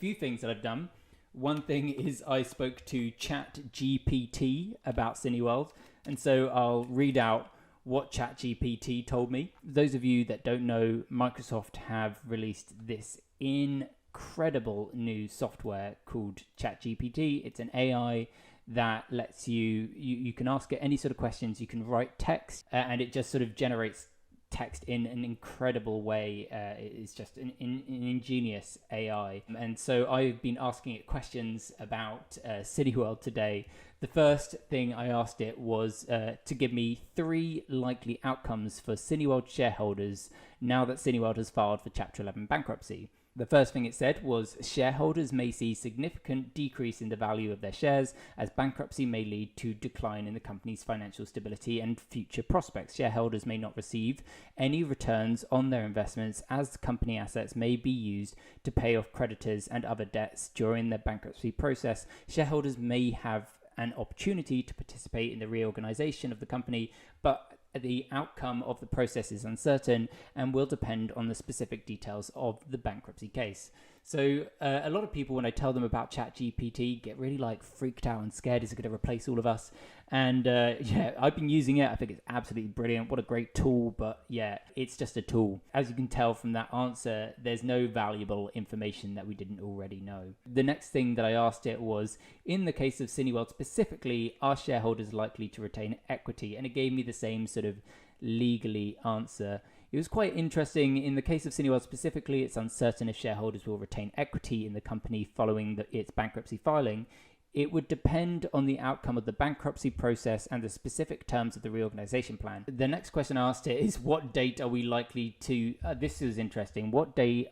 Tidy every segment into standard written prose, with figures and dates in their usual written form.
few things that I've done. One thing is I spoke to ChatGPT about Cineworld, and so I'll read out what ChatGPT told me. Those of you that don't know, Microsoft have released this incredible new software called ChatGPT. It's an AI that lets you can ask it any sort of questions. You can write text, and it just sort of generates text in an incredible way. It's just an ingenious AI. And so I've been asking it questions about Cineworld today. The first thing I asked it was to give me 3 likely outcomes for Cineworld shareholders now that Cineworld has filed for Chapter 11 bankruptcy. The first thing it said was shareholders may see significant decrease in the value of their shares as bankruptcy may lead to decline in the company's financial stability and future prospects. Shareholders may not receive any returns on their investments as company assets may be used to pay off creditors and other debts during the bankruptcy process. Shareholders may have an opportunity to participate in the reorganization of the company, but the outcome of the process is uncertain and will depend on the specific details of the bankruptcy case. So a lot of people, when I tell them about ChatGPT, get really freaked out and scared. Is it going to replace all of us? And I've been using it. I think it's absolutely brilliant. What a great tool. But yeah, it's just a tool. As you can tell from that answer, there's no valuable information that we didn't already know. The next thing that I asked it was, in the case of Cineworld specifically, are shareholders likely to retain equity? And it gave me the same sort of legally answer. It was quite interesting. In the case of Cineworld specifically, it's uncertain if shareholders will retain equity in the company following its bankruptcy filing. It would depend on the outcome of the bankruptcy process and the specific terms of the reorganization plan. The next question I asked it is, what date are we likely to, this is interesting, what date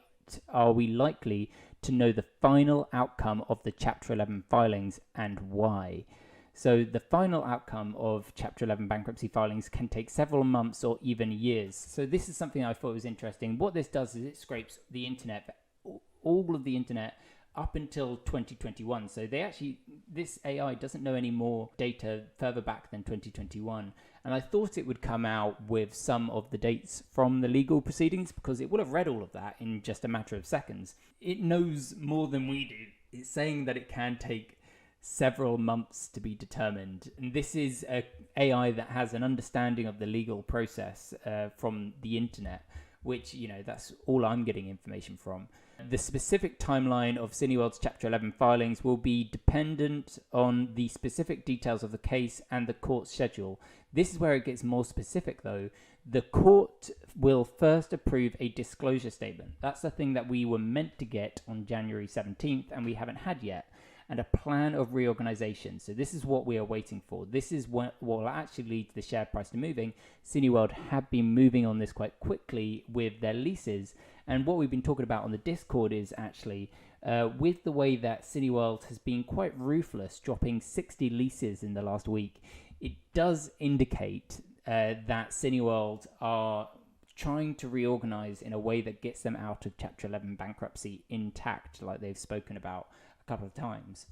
are we likely to know the final outcome of the Chapter 11 filings and why? So the final outcome of Chapter 11 bankruptcy filings can take several months or even years. So this is something I thought was interesting. What this does is it scrapes the internet, all of the internet, up until 2021. So this AI doesn't know any more data further back than 2021. And I thought it would come out with some of the dates from the legal proceedings because it would have read all of that in just a matter of seconds. It knows more than we do. It's saying that it can take several months to be determined. And this is an AI that has an understanding of the legal process from the internet, which, that's all I'm getting information from. The specific timeline of Cineworld's Chapter 11 filings will be dependent on the specific details of the case and the court schedule. This is where it gets more specific, though. The court will first approve a disclosure statement. That's the thing that we were meant to get on January 17th, and we haven't had yet. And a plan of reorganization. So this is what we are waiting for. This is what will actually lead to the share price to moving. Cineworld have been moving on this quite quickly with their leases. And what we've been talking about on the Discord is actually with the way that Cineworld has been quite ruthless, dropping 60 leases in the last week, it does indicate that Cineworld are trying to reorganize in a way that gets them out of Chapter 11 bankruptcy intact, like they've spoken about a couple of times.